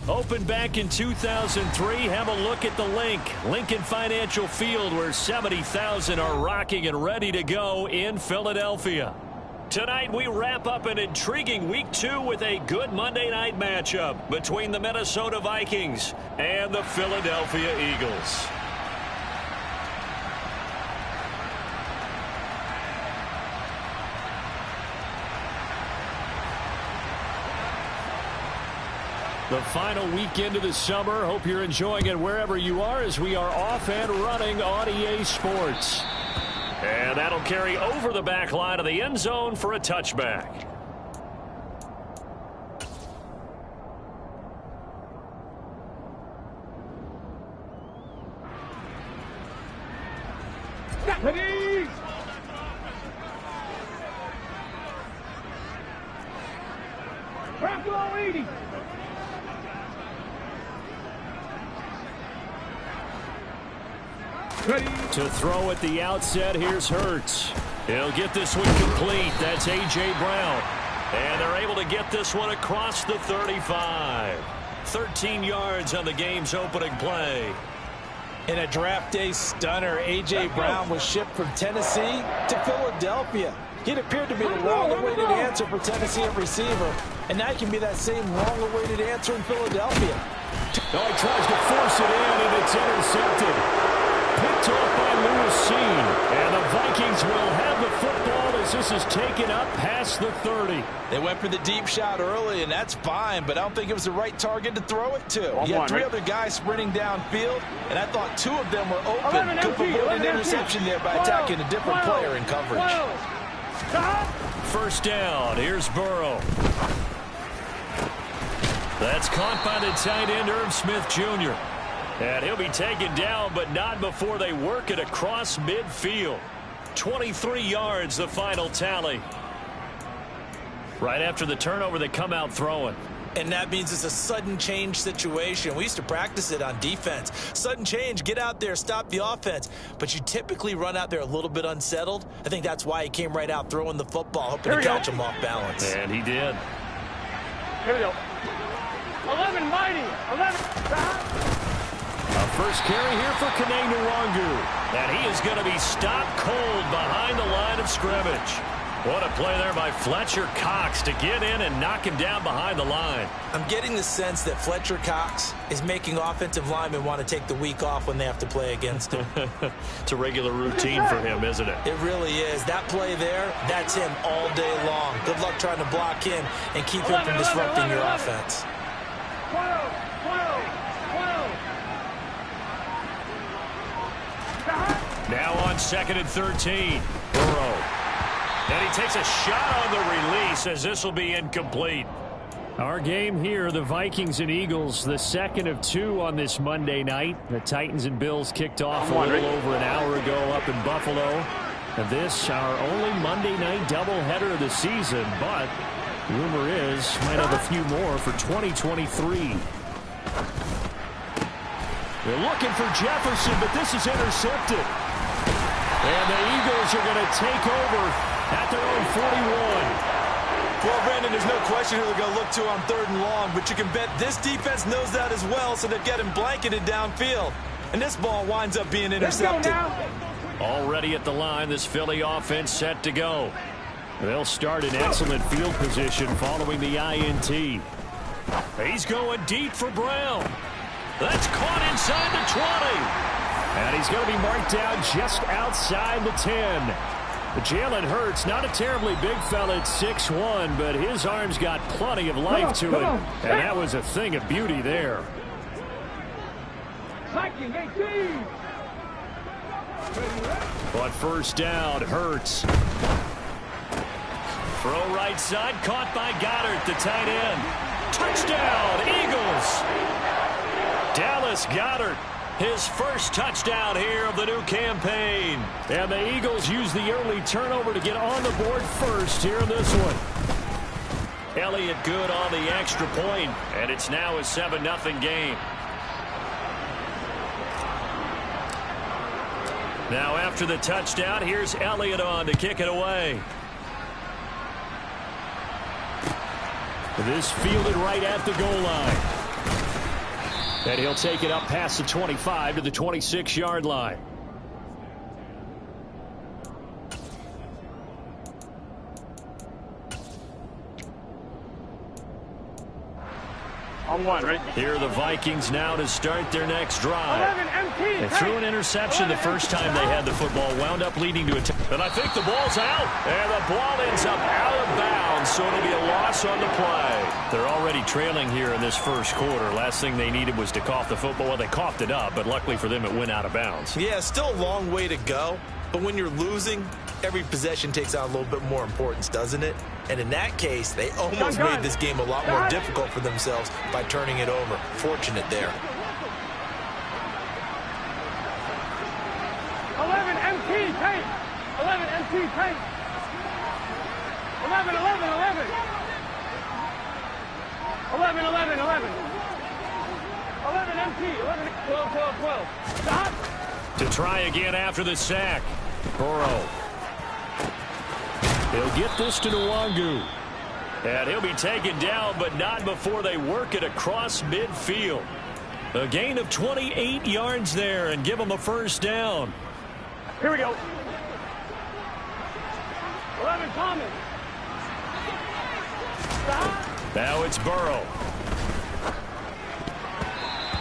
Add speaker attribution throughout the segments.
Speaker 1: Opened back in 2003, have a look at the Lincoln Financial Field, where 70,000 are rocking and ready to go in Philadelphia. Tonight we wrap up an intriguing Week 2 with a good Monday night matchup between the Minnesota Vikings and the Philadelphia Eagles. The final weekend of the summer. Hope you're enjoying it wherever you are, as we are off and running on EA Sports. And that'll carry over the back line of the end zone for a touchback.
Speaker 2: Ready! Bronco 80! Ready.
Speaker 1: To throw at the outset, here's Hurts. He'll get this one complete. That's A.J. Brown. And they're able to get this one across the 35. 13 yards on the game's opening play.
Speaker 3: In a draft day stunner, A.J. Brown was shipped from Tennessee to Philadelphia. It appeared to be the long-awaited answer for Tennessee at receiver. And now he can be that same long-awaited answer in Philadelphia.
Speaker 1: Oh, he tries to force it in, and it's intercepted. Picked off by Lewis Cine, and the Vikings will have the football as this is taken up past the 30.
Speaker 3: They went for the deep shot early, and that's fine, but I don't think it was the right target to throw it to. You had 3 other guys sprinting downfield, and I thought 2 of them were open. Could avoid an interception there by attacking a different player in coverage.
Speaker 1: First down, here's Burrow. That's caught by the tight end, Irv Smith Jr. And he'll be taken down, but not before they work it across midfield. 23 yards, the final tally. Right after the turnover, they come out throwing.
Speaker 3: And that means it's a sudden change situation. We used to practice it on defense. Sudden change, get out there, stop the offense. But you typically run out there a little bit unsettled. I think that's why he came right out throwing the football, hoping to catch him off balance.
Speaker 1: And he did.
Speaker 2: Here we go. 11 mighty. 11.
Speaker 1: A first carry here for Kene Nwangu. And he is going to be stopped cold behind the line of scrimmage. What a play there by Fletcher Cox to get in and knock him down behind the line.
Speaker 3: I'm getting the sense that Fletcher Cox is making offensive linemen want to take the week off when they have to play against him.
Speaker 1: It's a regular routine for him, isn't it?
Speaker 3: It really is. That play there, that's him all day long. Good luck trying to block him and keep him from disrupting your offense.
Speaker 2: 12.
Speaker 1: Now on 2nd and 13. Burrow. And he takes a shot on the release as this will be incomplete. Our game here, the Vikings and Eagles, the second of 2 on this Monday night. The Titans and Bills kicked off a little over an hour ago up in Buffalo. And this, our only Monday night doubleheader of the season, but rumor is might have a few more for 2023. They're looking for Jefferson, but this is intercepted. And the Eagles are going to take over at their own 41.
Speaker 3: Well, Brandon, there's no question who they're going to look to on 3rd and long, but you can bet this defense knows that as well, so they're getting blanketed downfield. And this ball winds up being intercepted.
Speaker 1: Already at the line, this Philly offense set to go. They'll start in excellent field position following the INT. He's going deep for Brown. That's caught inside the 20. And he's going to be marked down just outside the 10. Jalen Hurts, not a terribly big fella at 6'1", but his arm's got plenty of life to it. And that was a thing of beauty there. But first down, Hurts. Throw right side, caught by Goddard, the tight end. Touchdown, Eagles! Dallas Goedert, his first touchdown here of the new campaign. And the Eagles use the early turnover to get on the board first here in this one. Elliott good on the extra point, and it's now a 7-0 game. Now after the touchdown, here's Elliott on to kick it away. This fielded right at the goal line. And he'll take it up past the 25 to the 26-yard line.
Speaker 2: On one, right?
Speaker 1: Here are the Vikings now to start their next drive.
Speaker 2: 11 MT.
Speaker 1: They threw an interception the first time they had the football, wound up leading to a and I think the ball's out. And the ball ends up out of bounds, so it'll be a loss on the play. They're already trailing here in this first quarter. Last thing they needed was to cough the football. Well, they coughed it up, but luckily for them, it went out of bounds.
Speaker 3: Yeah, still a long way to go. But when you're losing, every possession takes on a little bit more importance, doesn't it? And in that case, they almost made this game a lot more difficult for themselves by turning it over. Fortunate there.
Speaker 2: 11 MT tank. 11 MT tank. 11, 11, 11. 11, 11, 11. 11 MT. 11, 12, 12, 12. Stop.
Speaker 1: To try again after the sack. Burrow. He'll get this to Nwangu. And he'll be taken down, but not before they work it across midfield. A gain of 28 yards there and give them a first down.
Speaker 2: Here we go. 11 Thomas. Stop.
Speaker 1: Now it's Burrow.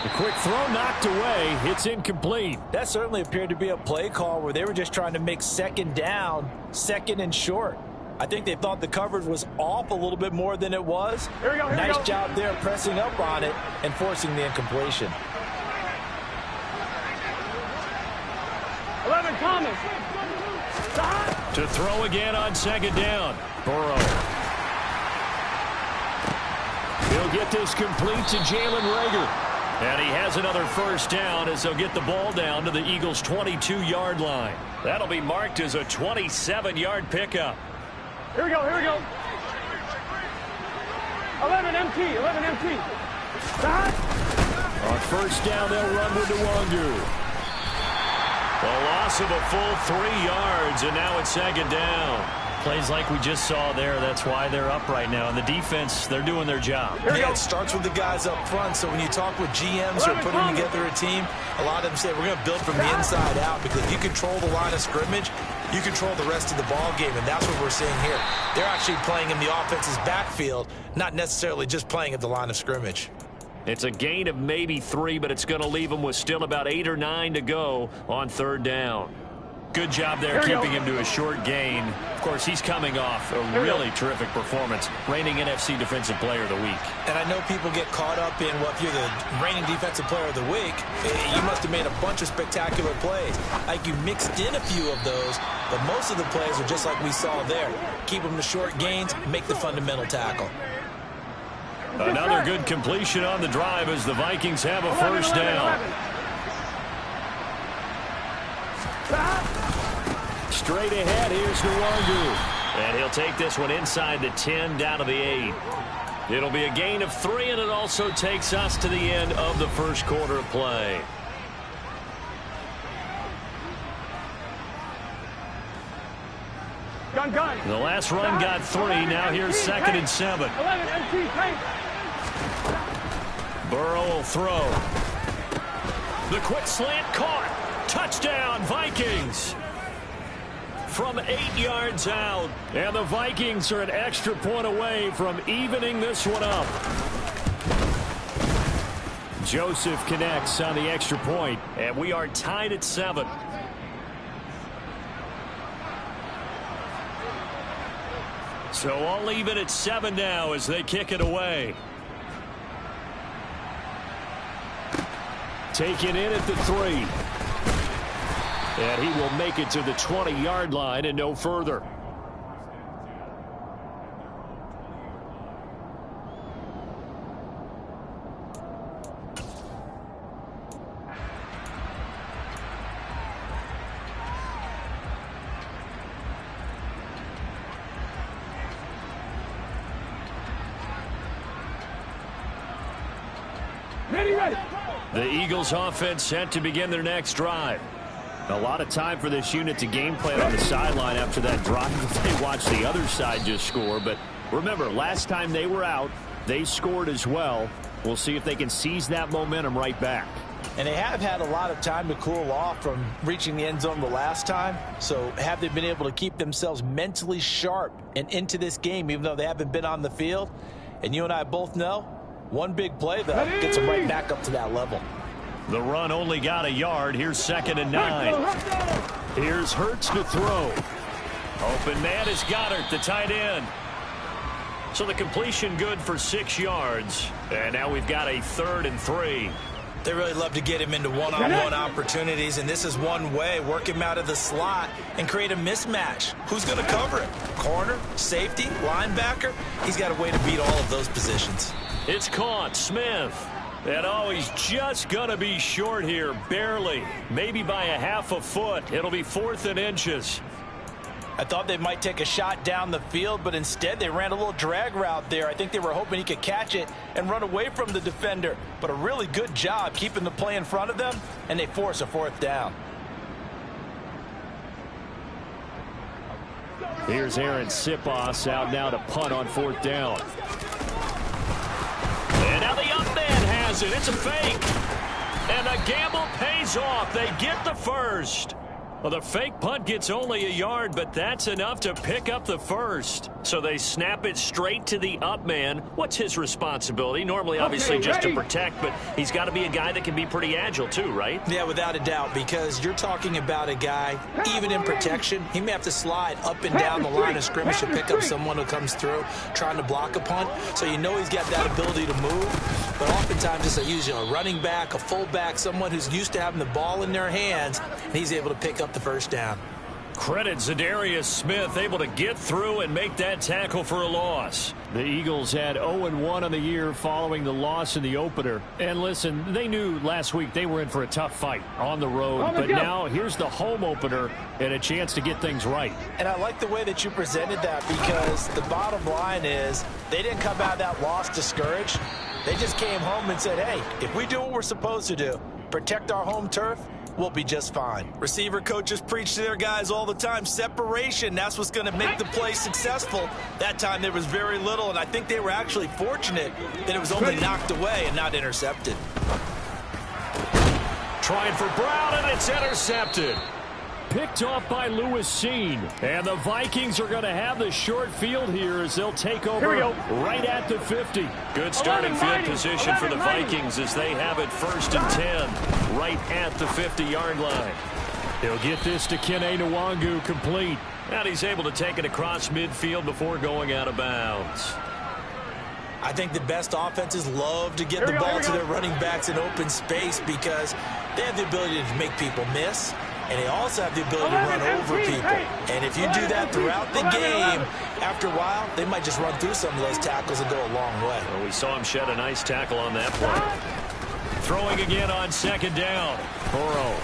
Speaker 1: The quick throw knocked away. It's incomplete.
Speaker 3: That certainly appeared to be a play call where they were just trying to make second down, second and short. I think they thought the coverage was off a little bit more than it was.
Speaker 2: Here we go,
Speaker 3: nice job there pressing up on it and forcing the incompletion.
Speaker 2: 11 Thomas. Stop.
Speaker 1: To throw again on second down. Burrow. He'll get this complete to Jalen Reagor. And he has another first down as they'll get the ball down to the Eagles' 22-yard line. That'll be marked as a 27-yard pickup.
Speaker 2: Here we go, here we go. 11 MT, 11 MT. Stop.
Speaker 1: On first down, they'll run with Nwangu. A loss of a full 3 yards, and now it's second down. Plays like we just saw there. That's why they're up right now. And the defense, they're doing their job.
Speaker 3: Yeah, it starts with the guys up front. So when you talk with GMs who are putting together a team, a lot of them say we're going to build from the inside out, because if you control the line of scrimmage, you control the rest of the ball game, and that's what we're seeing here. They're actually playing in the offense's backfield, not necessarily just playing at the line of scrimmage.
Speaker 1: It's a gain of maybe 3, but it's going to leave them with still about 8 or 9 to go on third down. Good job there keeping him to a short gain. Of course, he's coming off a really terrific performance, reigning NFC Defensive Player of the Week.
Speaker 3: And I know people get caught up in, well, if you're the reigning Defensive Player of the Week, you must have made a bunch of spectacular plays. Like, you mixed in a few of those, but most of the plays are just like we saw there. Keep them to short gains, make the fundamental tackle.
Speaker 1: Another good completion on the drive as the Vikings have a first down. Straight ahead, here's Nwangu. And he'll take this one inside the 10, down to the 8. It'll be a gain of 3, and it also takes us to the end of the first quarter of play.
Speaker 2: Gun.
Speaker 1: The last run got 3. Now here's 2nd and 7.
Speaker 2: 11 MT tank.
Speaker 1: Burrow will throw. The quick slant caught. Touchdown, Vikings. From 8 yards out. And the Vikings are an extra point away from evening this one up. Joseph connects on the extra point, and we are tied at 7. So I'll leave it at 7 now as they kick it away. Taken in at the 3. And he will make it to the 20-yard line and no further.
Speaker 2: Ready.
Speaker 1: The Eagles offense set to begin their next drive. A lot of time for this unit to game plan on the sideline after that drive. They watched the other side just score. But remember, last time they were out, they scored as well. We'll see if they can seize that momentum right back.
Speaker 3: And they have had a lot of time to cool off from reaching the end zone the last time. So have they been able to keep themselves mentally sharp and into this game, even though they haven't been on the field? And you and I both know, one big play, though, gets them right back up to that level.
Speaker 1: The run only got a yard. Here's 2nd and 9. Here's Hurts to throw. Open man is Goddard, the tight end. So the completion good for 6 yards. And now we've got a 3rd and 3.
Speaker 3: They really love to get him into one-on-one opportunities, and this is one way. Work him out of the slot and create a mismatch. Who's going to cover it? Corner, safety, linebacker? He's got a way to beat all of those positions.
Speaker 1: It's caught. Smith. And oh, he's just going to be short here, barely. Maybe by a half a foot. It'll be 4th and inches.
Speaker 3: I thought they might take a shot down the field, but instead they ran a little drag route there. I think they were hoping he could catch it and run away from the defender. But a really good job keeping the play in front of them, and they force a 4th down.
Speaker 1: Here's Aaron Sipos out now to punt on 4th down. And now the up man has it. It's a fake. And the gamble pays off. They get the first. Well, the fake punt gets only a yard, but that's enough to pick up the first. So they snap it straight to the up man. What's his responsibility? Normally, obviously, just to protect, but he's got to be a guy that can be pretty agile too, right?
Speaker 3: Yeah, without a doubt, because you're talking about a guy, even in protection, he may have to slide up and down the line of scrimmage to pick up someone who comes through trying to block a punt. So you know he's got that ability to move, but oftentimes it's usually a running back, a fullback, someone who's used to having the ball in their hands, and he's able to pick up the first down.
Speaker 1: Credit Zadarius Smith, able to get through and make that tackle for a loss. The Eagles had 0-1 on the year following the loss in the opener. And listen, they knew last week they were in for a tough fight on the road. But now here's the home opener and a chance to get things right.
Speaker 3: And I like the way that you presented that, because the bottom line is they didn't come out of that loss discouraged. They just came home and said, hey, if we do what we're supposed to do, protect our home turf, we'll be just fine. Receiver coaches preach to their guys all the time. Separation, that's what's going to make the play successful. That time there was very little, and I think they were actually fortunate that it was only knocked away and not intercepted.
Speaker 1: Trying for Brown, and it's intercepted. Picked off by Lewis Seen. And the Vikings are going to have the short field here as they'll take over right at the 50. Good starting field position for the Vikings as they have it 1st and 10 right at the 50-yard line. He'll get this to Kene Nwangu complete. And he's able to take it across midfield before going out of bounds.
Speaker 3: I think the best offenses love to get the ball to their running backs in open space because they have the ability to make people miss. And they also have the ability to run over people. And if you do that throughout the game, after a while, they might just run through some of those tackles and go a long way.
Speaker 1: Well, we saw him shed a nice tackle on that play. Throwing again on 2nd down. Burrow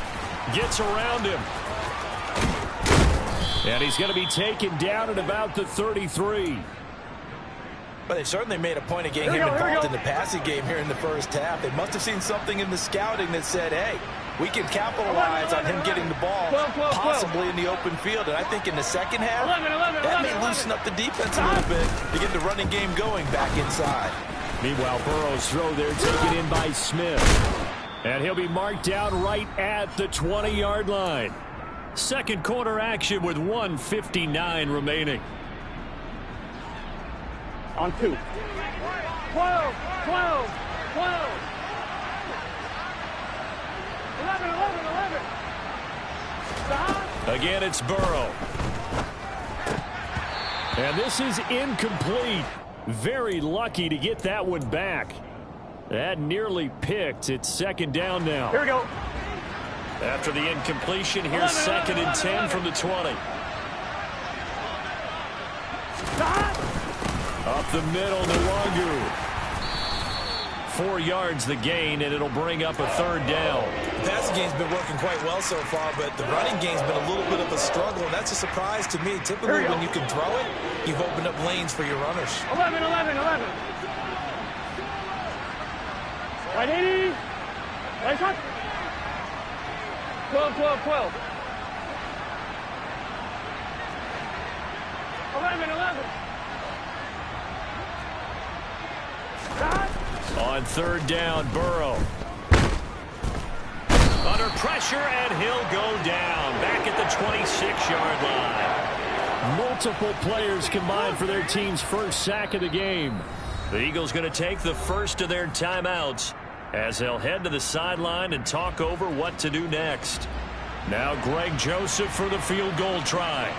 Speaker 1: gets around him. And he's going to be taken down at about the 33.
Speaker 3: But they certainly made a point of getting him involved in the passing game here in the first half. They must have seen something in the scouting that said, hey, we can capitalize on him getting the ball, possibly in the open field. And I think in the second half, that may loosen up the defense a little bit to get the running game going back inside.
Speaker 1: Meanwhile, Burrow's throw there taken in by Smith. And he'll be marked down right at the 20-yard line. Second quarter action with 1:59 remaining.
Speaker 2: On 2. 12, 12, 12. 11, 11, 11. Stop.
Speaker 1: Again, it's Burrow. And this is incomplete. Very lucky to get that one back. That nearly picked. It's 2nd down now.
Speaker 2: Here we go.
Speaker 1: After the incompletion, here's 2nd and 10 from the 20.
Speaker 2: Stop.
Speaker 1: Up the middle, Nwangu. 4 yards the gain, and it'll bring up a 3rd down.
Speaker 3: The passing game's been working quite well so far, but the running game's been a little bit of a struggle, and that's a surprise to me. Typically, when you can throw it, you've opened up lanes for your runners.
Speaker 2: 11, 11, 11. Right 80. Right shot. 12, 12, 12. 11, 11. Stop.
Speaker 1: On third down, Burrow. Under pressure, and he'll go down. Back at the 26-yard line. Multiple players combined for their team's first sack of the game. The Eagles going to take the first of their timeouts as they'll head to the sideline and talk over what to do next. Now Greg Joseph for the field goal try.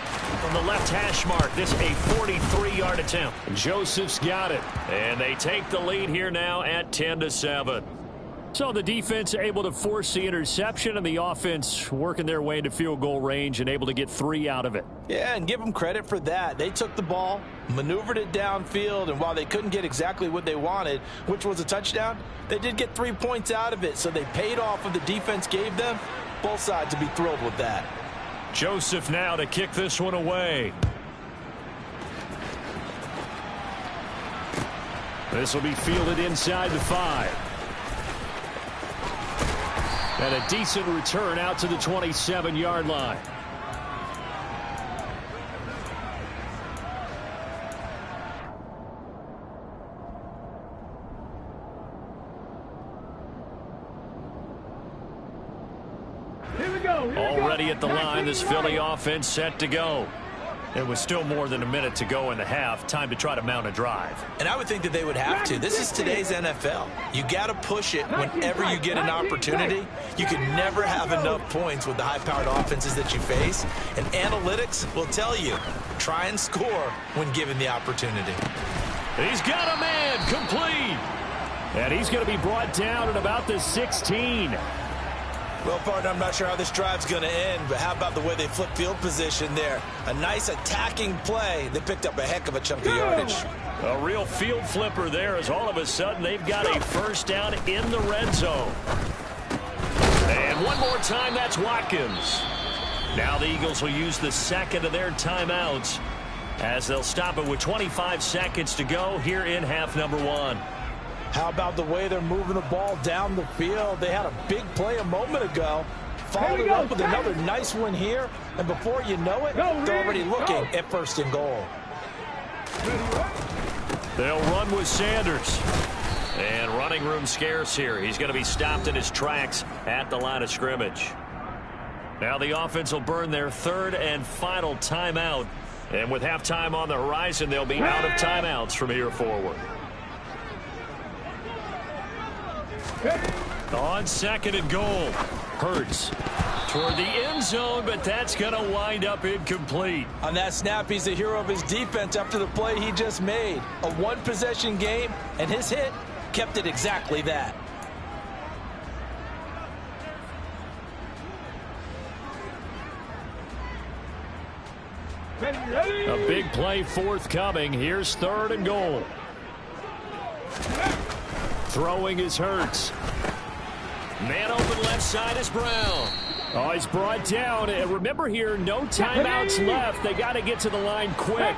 Speaker 1: From the left hash mark, this a 43-yard attempt. Joseph's got it. And they take the lead here now at 10-7. So the defense able to force the interception, and the offense working their way into field goal range and able to get 3 out of it.
Speaker 3: Yeah, and give them credit for that. They took the ball, maneuvered it downfield, and while they couldn't get exactly what they wanted, which was a touchdown, they did get 3 points out of it, so they paid off what the defense gave them. Both sides to be thrilled with that.
Speaker 1: Joseph now to kick this one away. This will be fielded inside the 5. And a decent return out to the 27-yard line.
Speaker 2: Here we go.
Speaker 1: Already at the line, this Philly offense set to go. It was still more than a minute to go in the half. Time to try to mount a drive.
Speaker 3: And I would think that they would have to. This is today's NFL. You got to push it whenever you get an opportunity. You can never have enough points with the high-powered offenses that you face. And analytics will tell you, try and score when given the opportunity.
Speaker 1: He's got a man complete. And he's going to be brought down at about the 16.
Speaker 3: Well, partner, I'm not sure how this drive's going to end, but how about the way they flip field position there? A nice attacking play. They picked up a heck of a chunk of yardage.
Speaker 1: A real field flipper there as all of a sudden they've got a first down in the red zone. And one more time, that's Watkins. Now the Eagles will use the second of their timeouts as they'll stop it with 25 seconds to go here in half number 1.
Speaker 3: How about the way they're moving the ball down the field? They had a big play a moment ago. Followed it up with another nice one here. And before you know it, they're already looking at first and goal.
Speaker 1: They'll run with Sanders. And running room scarce here. He's going to be stopped in his tracks at the line of scrimmage. Now the offense will burn their third and final timeout. And with halftime on the horizon, they'll be out of timeouts from here forward. On second and goal, Hurts toward the end zone, but that's going to wind up incomplete.
Speaker 3: On that snap, he's the hero of his defense after the play he just made. A one-possession game, and his hit kept it exactly that.
Speaker 1: A big play forthcoming. Here's third and goal. Throwing is Hurts. Man open left side is Brown. Oh, he's brought down. And remember here, no timeouts left. They got to get to the line quick.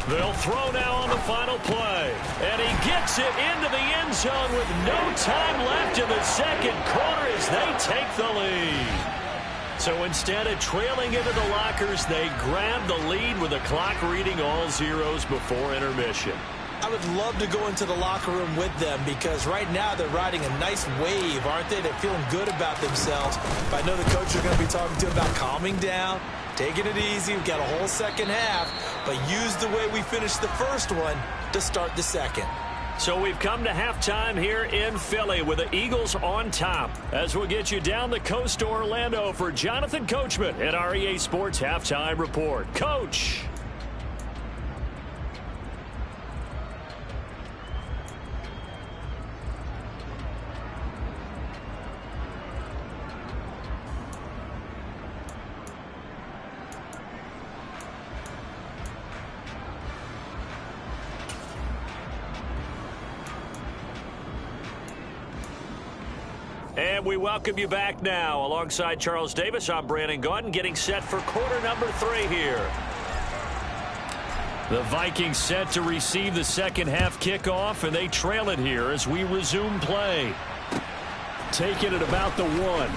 Speaker 1: They'll throw now on the final play. And he gets it into the end zone with no time left in the second quarter as they take the lead. So instead of trailing into the lockers, they grab the lead with the clock reading all zeros before intermission.
Speaker 3: I would love to go into the locker room with them because right now they're riding a nice wave, aren't they? They're feeling good about themselves. But I know the coach is going to be talking to them about calming down, taking it easy. We've got a whole second half, but use the way we finished the first one to start the second.
Speaker 1: So we've come to halftime here in Philly with the Eagles on top. As we'll get you down the coast to Orlando for Jonathan Coachman at our EA Sports Halftime Report. Coach. And we welcome you back now. Alongside Charles Davis, I'm Brandon Gaudin, getting set for quarter number 3 here. The Vikings set to receive the second half kickoff, and they trail it here as we resume play. Take it at about the 1.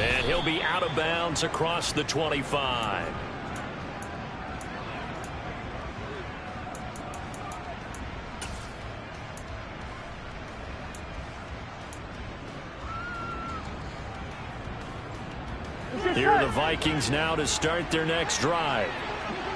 Speaker 1: And he'll be out of bounds across the 25. Here are the Vikings now to start their next drive.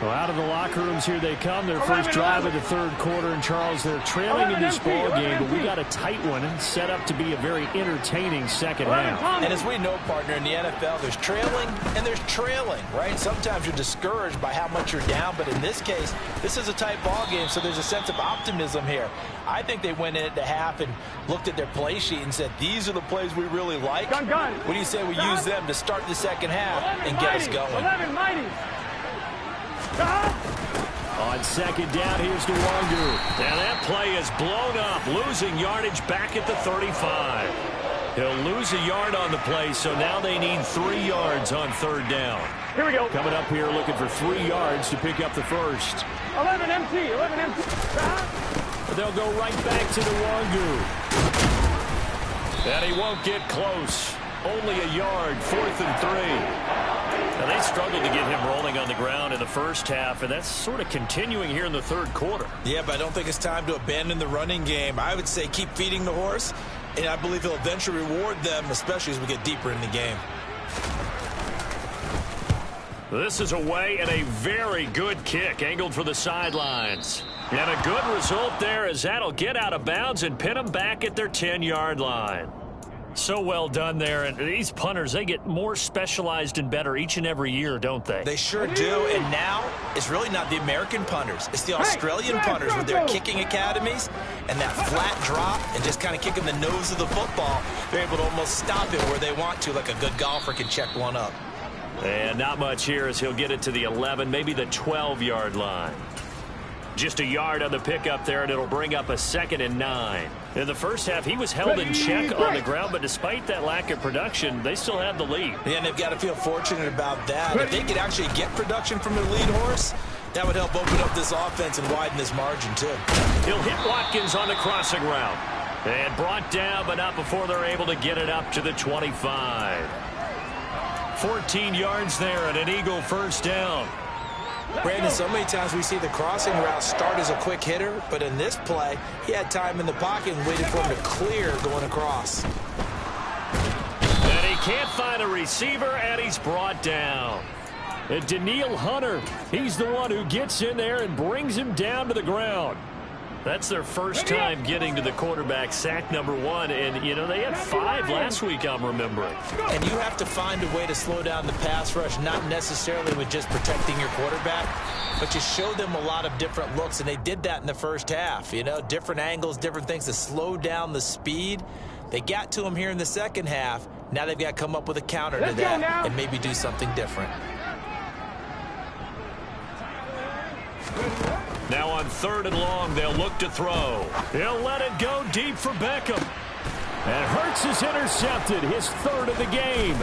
Speaker 1: Well, out of the locker rooms here they come. Their first drive of the third quarter. And, Charles, they're trailing in this ball game, but we got a tight one and set up to be a very entertaining second half.
Speaker 3: And as we know, partner, in the NFL, there's trailing and there's trailing, right? Sometimes you're discouraged by how much you're down, but in this case, this is a tight ball game, so there's a sense of optimism here. I think they went in at the half and looked at their play sheet and said, these are the plays we really like. What do you say we use them to start the second half and get us going?
Speaker 2: 11 mighty.
Speaker 1: On second down, here's Nwangu. Now that play is blown up, losing yardage back at the 35. He'll lose a yard on the play, so now they need 3 yards on third down.
Speaker 2: Here we go.
Speaker 1: Coming up here looking for 3 yards to pick up the first.
Speaker 2: 11 MT, 11 MT.
Speaker 1: They'll go right back to Nwangu. And he won't get close. Only a yard, 4th and 3. Now, they struggled to get him rolling on the ground in the first half, and that's sort of continuing here in the third quarter.
Speaker 3: Yeah, but I don't think it's time to abandon the running game. I would say keep feeding the horse, and I believe he'll eventually reward them, especially as we get deeper in the game.
Speaker 1: This is away and a very good kick angled for the sidelines. And a good result there as that'll get out of bounds and pin them back at their 10-yard line. So well done there, and these punters, they get more specialized and better each and every year, don't they?
Speaker 3: They sure do, and now it's really not the American punters. It's the Australian punters with their kicking academies and that flat drop and just kind of kicking the nose of the football. They're able to almost stop it where they want to, like a good golfer can check one up.
Speaker 1: And not much here as he'll get it to the 11, maybe the 12-yard line. Just a yard on the pickup there, and it'll bring up a 2nd and 9. In the first half, he was held in check on the ground, but despite that lack of production, they still had the lead.
Speaker 3: Yeah, and they've got to feel fortunate about that. If they could actually get production from their lead horse, that would help open up this offense and widen this margin, too.
Speaker 1: He'll hit Watkins on the crossing route. And brought down, but not before they're able to get it up to the 25. 14 yards there and an Eagle first down.
Speaker 3: Brandon, so many times we see the crossing route start as a quick hitter, but in this play, he had time in the pocket and waited for him to clear going across.
Speaker 1: And he can't find a receiver, and he's brought down. And Daniil Hunter, he's the one who gets in there and brings him down to the ground. That's their first time getting to the quarterback, sack number 1. And, you know, they had 5 last week, I'm remembering.
Speaker 3: And you have to find a way to slow down the pass rush, not necessarily with just protecting your quarterback, but you show them a lot of different looks, and they did that in the first half. You know, different angles, different things to slow down the speed. They got to him here in the second half. Now they've got to come up with a counter to that and maybe do something different.
Speaker 1: Now on 3rd and long, they'll look to throw. He'll let it go deep for Beckham. And Hurts is intercepted, his 3rd of the game.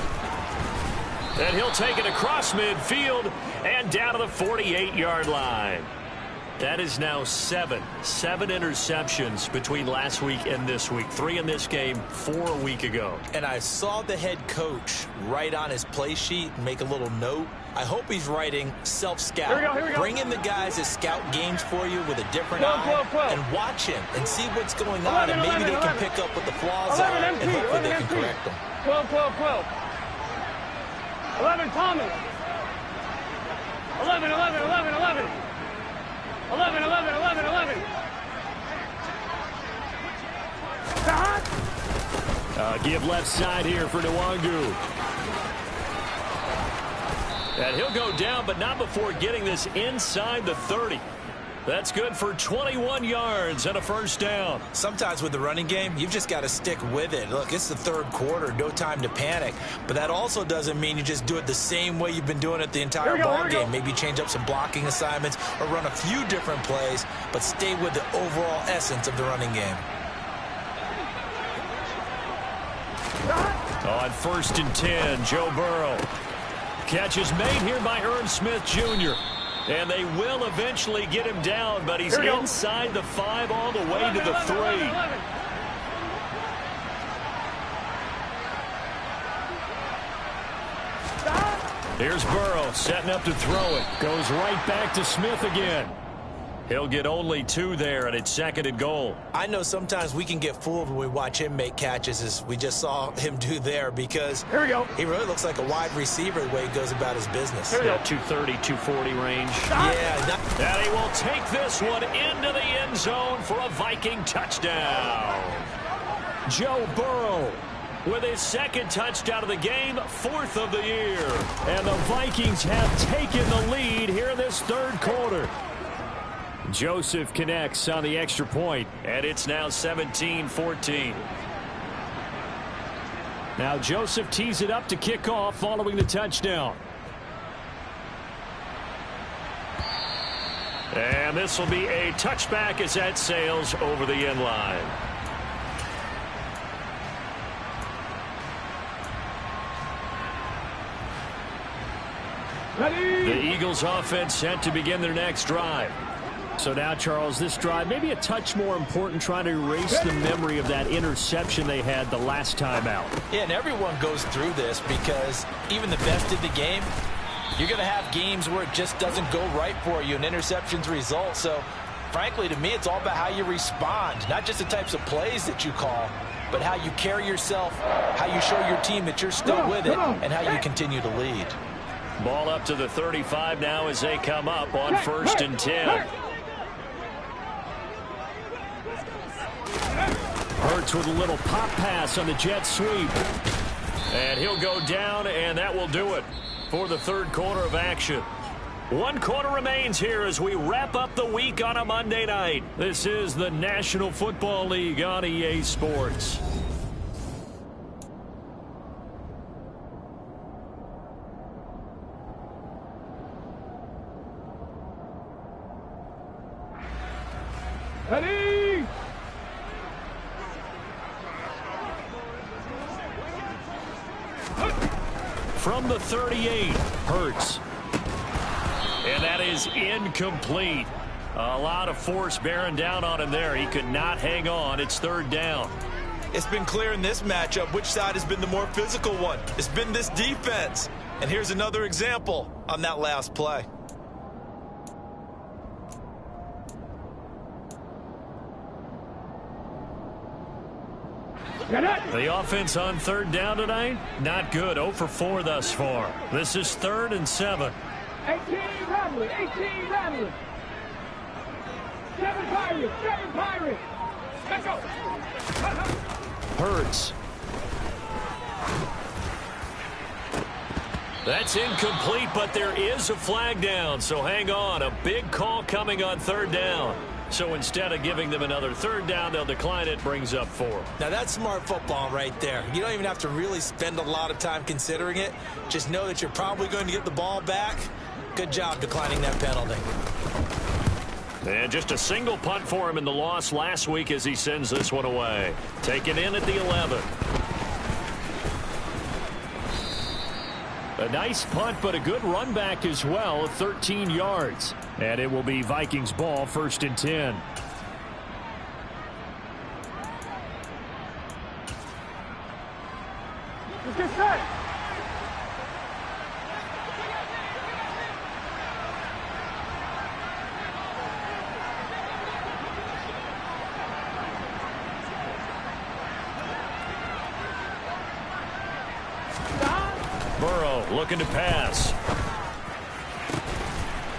Speaker 1: And he'll take it across midfield and down to the 48-yard line. That is now 7 interceptions between last week and this week. 3 in this game, 4 a week ago.
Speaker 3: And I saw the head coach write on his play sheet and make a little note. I hope he's writing self-scout.
Speaker 2: Here we go.
Speaker 3: Bring in the guys that scout games for you with a different eye and watch him and see what's going on, and maybe they can pick up what the flaws are, and hopefully they can correct them.
Speaker 2: 12, 12, 12. 11, Thomas. 11, 11, 11, 11. 11, 11, 11, 11.
Speaker 1: Give left side here for Nwangu. And he'll go down, but not before getting this inside the 30. That's good for 21 yards and a first down.
Speaker 3: Sometimes with the running game, you've just got to stick with it. Look, it's the third quarter, no time to panic. But that also doesn't mean you just do it the same way you've been doing it the entire ball game. Maybe change up some blocking assignments or run a few different plays, but stay with the overall essence of the running game.
Speaker 1: On 1st and 10, Joe Burrow. Catch is made here by Irv Smith Jr. And they will eventually get him down, but he's inside the 5 all the way to the 3. Here's Burrow setting up to throw it. Goes right back to Smith again. He'll get only 2 there, and it's 2nd and goal.
Speaker 3: I know sometimes we can get fooled when we watch him make catches, as we just saw him do there, because
Speaker 2: Here we go.
Speaker 3: he really looks like a wide receiver the way he goes about his business.
Speaker 2: Here we go.
Speaker 1: 230, 240 range.
Speaker 3: Yeah,
Speaker 1: And he will take this one into the end zone for a Viking touchdown. Joe Burrow with his 2nd touchdown of the game, 4th of the year. And the Vikings have taken the lead here in this 3rd quarter. Joseph connects on the extra point, and it's now 17-14. Now Joseph tees it up to kick off following the touchdown. And this will be a touchback as that sails over the end line.
Speaker 2: Ready?
Speaker 1: The Eagles offense set to begin their next drive. So now, Charles, this drive maybe a touch more important, trying to erase the memory of that interception they had the last time out.
Speaker 3: Yeah, and everyone goes through this because even the best in the game, you're going to have games where it just doesn't go right for you and interceptions result. So, frankly, to me, it's all about how you respond, not just the types of plays that you call, but how you carry yourself, how you show your team that you're still with it, and how you continue to lead.
Speaker 1: Ball up to the 35 now as they come up on 1st and 10. Hurts with a little pop pass on the jet sweep. And he'll go down, and that will do it for the 3rd quarter of action. 1 quarter remains here as we wrap up the week on a Monday night. This is the National Football League on EA Sports.
Speaker 2: Ready?
Speaker 1: From the 38, Hurts. And that is incomplete. A lot of force bearing down on him there. He could not hang on. It's 3rd down.
Speaker 3: It's been clear in this matchup which side has been the more physical one. It's been this defense. And here's another example on that last play.
Speaker 1: The offense on 3rd down tonight, not good. 0 for 4 thus far. This is 3rd and 7.
Speaker 2: 18 Rattling, 18 Rattling. 7 Pirates, 7 Pirates. Let's go.
Speaker 1: Hurts. That's incomplete, but there is a flag down, so hang on. A big call coming on 3rd down. So instead of giving them another 3rd down, they'll decline it, brings up 4.
Speaker 3: Now that's smart football right there. You don't even have to really spend a lot of time considering it. Just know that you're probably going to get the ball back. Good job declining that penalty.
Speaker 1: And just a single punt for him in the loss last week as he sends this one away. Taken in at the 11. A nice punt, but a good run back as well, 13 yards. And it will be Vikings ball, 1st and 10.
Speaker 2: Let's get set.
Speaker 1: Burrow looking to pass.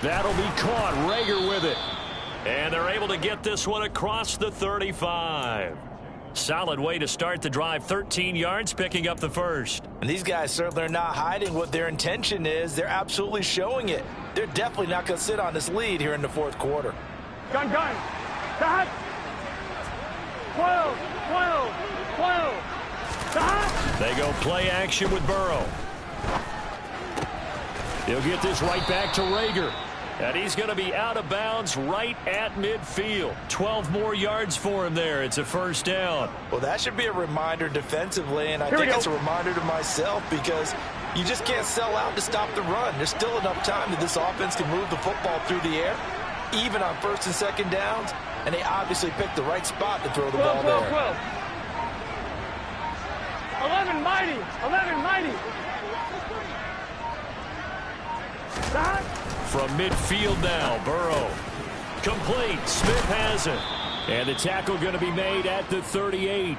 Speaker 1: That'll be caught. Rager with it. And they're able to get this one across the 35. Solid way to start the drive. 13 yards, picking up the 1st.
Speaker 3: And these guys certainly are not hiding what their intention is. They're absolutely showing it. They're definitely not going to sit on this lead here in the 4th quarter.
Speaker 2: Gun. Stop. 12, 12, 12. Stop.
Speaker 1: They go play action with Burrow. He'll get this right back to Rager. And he's going to be out of bounds right at midfield. 12 more yards for him there. It's a 1st down.
Speaker 3: Well, that should be a reminder defensively, and I think it's a reminder to myself because you just can't sell out to stop the run. There's still enough time that this offense can move the football through the air, even on 1st and 2nd downs, and they obviously picked the right spot to throw the ball there.
Speaker 2: 12. 11 mighty. 11 mighty. Stop.
Speaker 1: From midfield now, Burrow. Complete. Smith has it. And the tackle going to be made at the 38.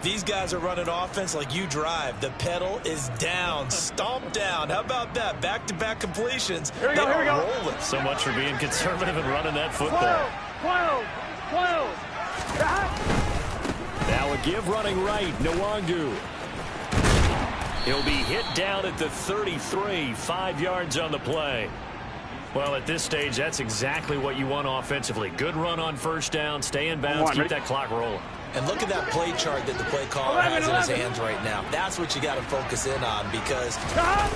Speaker 3: These guys are running offense like you drive. The pedal is down, stomped down. How about that? Back-to-back completions.
Speaker 2: Here we go.
Speaker 3: Rolling.
Speaker 1: So much for being conservative and running that football.
Speaker 2: 12.
Speaker 1: Now a give running right. Nwangu. He'll be hit down at the 33. 5 yards on the play. Well, at this stage, that's exactly what you want offensively. Good run on first down. Stay in bounds. Keep that clock rolling.
Speaker 3: And look at that play chart that the play caller has in his hands right now. That's what you got to focus in on because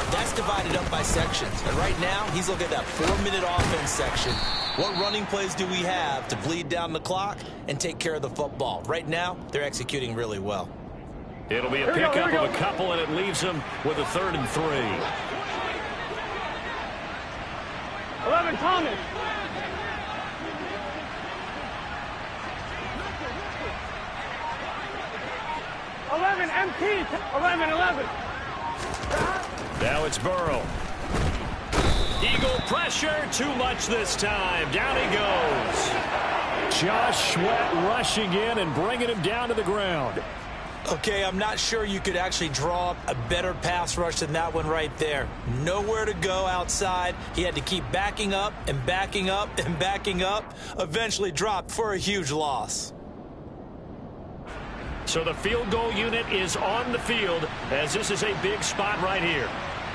Speaker 3: that's divided up by sections. And right now, he's looking at that 4-minute offense section. What running plays do we have to bleed down the clock and take care of the football? Right now, they're executing really well.
Speaker 1: It'll be a pickup of a couple, and it leaves them with a 3rd and 3.
Speaker 2: 11, Thomas. 11, MT. 11.
Speaker 1: Now it's Burrow. Eagle pressure. Too much this time. Down he goes. Josh Sweat rushing in and bringing him down to the ground.
Speaker 3: Okay, I'm not sure you could actually draw up a better pass rush than that one right there. Nowhere to go outside. He had to keep backing up and backing up and backing up. Eventually dropped for a huge loss.
Speaker 1: So the field goal unit is on the field as this is a big spot right here.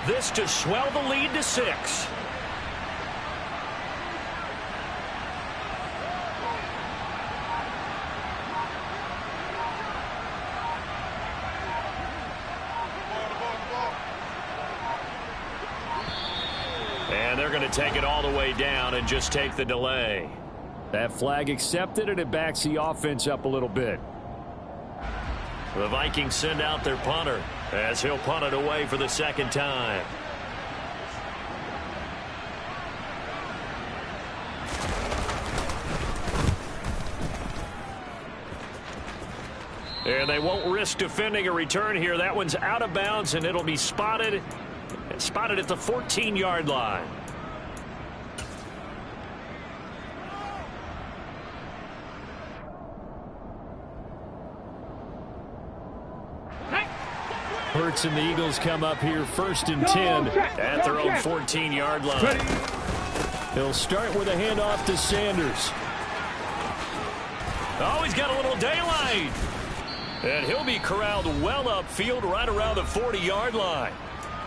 Speaker 1: This to swell the lead to 6. And they're going to take it all the way down and just take the delay. That flag accepted, and it backs the offense up a little bit. The Vikings send out their punter as he'll punt it away for the 2nd time. And they won't risk defending a return here. That one's out of bounds, and it'll be spotted at the 14-yard line. Hurts and the Eagles come up here 1st and 10 at their own 14-yard line. He'll start with a handoff to Sanders. Oh, he's got a little daylight. And he'll be corralled well upfield right around the 40-yard line.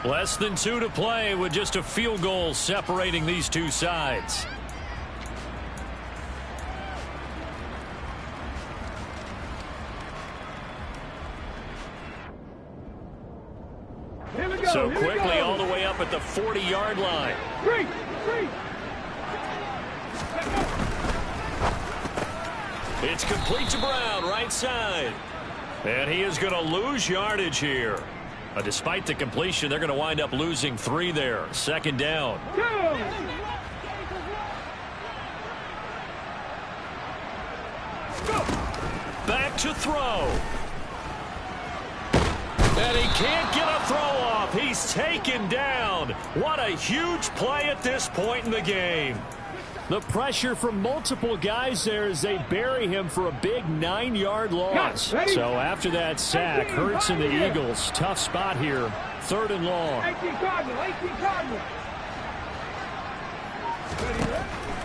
Speaker 1: Less than 2 to play with just a field goal separating these two sides. So quickly all the way up at the 40-yard line. It's complete to Brown, right side. And he is going to lose yardage here. Despite the completion, they're going to wind up losing 3 there. 2nd down. Back to throw. And he can't get a throw off. He's taken down. What a huge play at this point in the game. The pressure from multiple guys there as they bury him for a big 9-yard loss. So after that sack, Hurts and the Eagles, tough spot here. 3rd and long.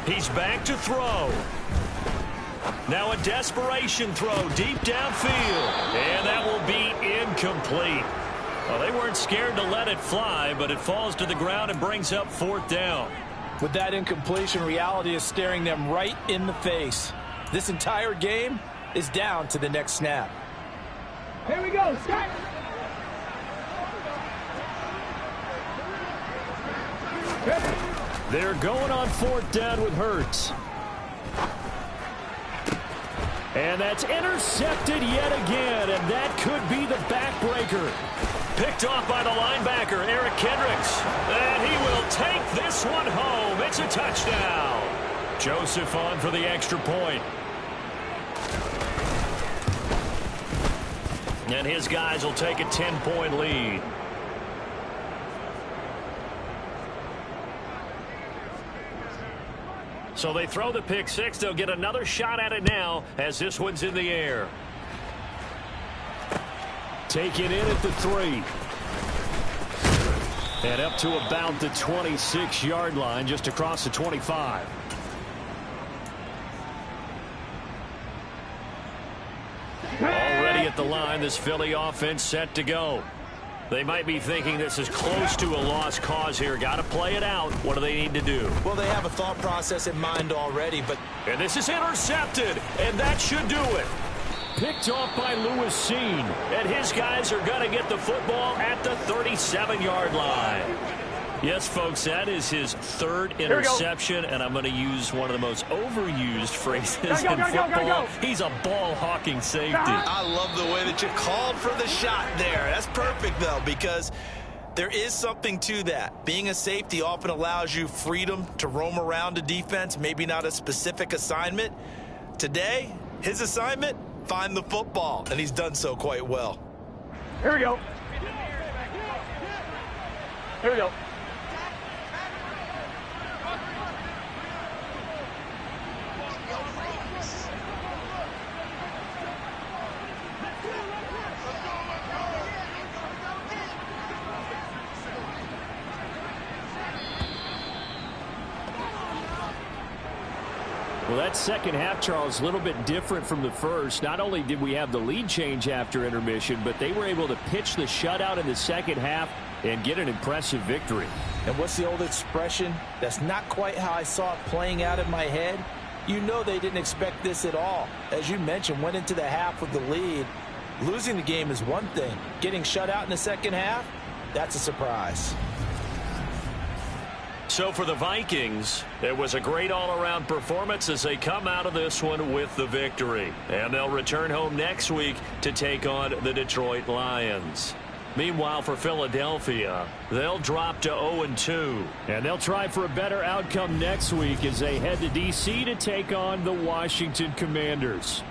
Speaker 1: He's back to throw. Now a desperation throw deep downfield. And that will be incomplete. Well, they weren't scared to let it fly, but it falls to the ground and brings up 4th down.
Speaker 3: With that incompletion, reality is staring them right in the face. This entire game is down to the next snap.
Speaker 2: Here we go. Start.
Speaker 1: They're going on 4th down with Hurts. And that's intercepted yet again, and that could be the backbreaker. Picked off by the linebacker, Eric Kendricks. And he will take this one home. It's a touchdown. Joseph on for the extra point. And his guys will take a 10-point lead. So they throw the pick six. They'll get another shot at it now as this one's in the air. Take it in at the 3. And up to about the 26-yard line, just across the 25. Already at the line, this Philly offense set to go. They might be thinking this is close to a lost cause here. Got to play it out. What do they need to do?
Speaker 3: Well, they have a thought process in mind already, but...
Speaker 1: And this is intercepted, and that should do it. Picked off by Lewis Seen, and his guys are going to get the football at the 37-yard line. Yes, folks, that is his third interception, and I'm going to use one of the most overused phrases in football. He's a ball-hawking safety.
Speaker 3: I love the way that you called for the shot there. That's perfect, though, because there is something to that. Being a safety often allows you freedom to roam around a defense, maybe not a specific assignment. Today, his assignment, find the football, and he's done so quite well.
Speaker 2: Here we go. Here we go.
Speaker 1: Well, that second half, Charles, a little bit different from the first. Not only did we have the lead change after intermission, but they were able to pitch the shutout in the second half and get an impressive victory.
Speaker 3: And what's the old expression? That's not quite how I saw it playing out in my head. You know they didn't expect this at all. As you mentioned, went into the half with the lead. Losing the game is one thing. Getting shut out in the second half, that's a surprise.
Speaker 1: So for the Vikings, it was a great all-around performance as they come out of this one with the victory. And they'll return home next week to take on the Detroit Lions. Meanwhile, for Philadelphia, they'll drop to 0-2. And they'll try for a better outcome next week as they head to D.C. to take on the Washington Commanders.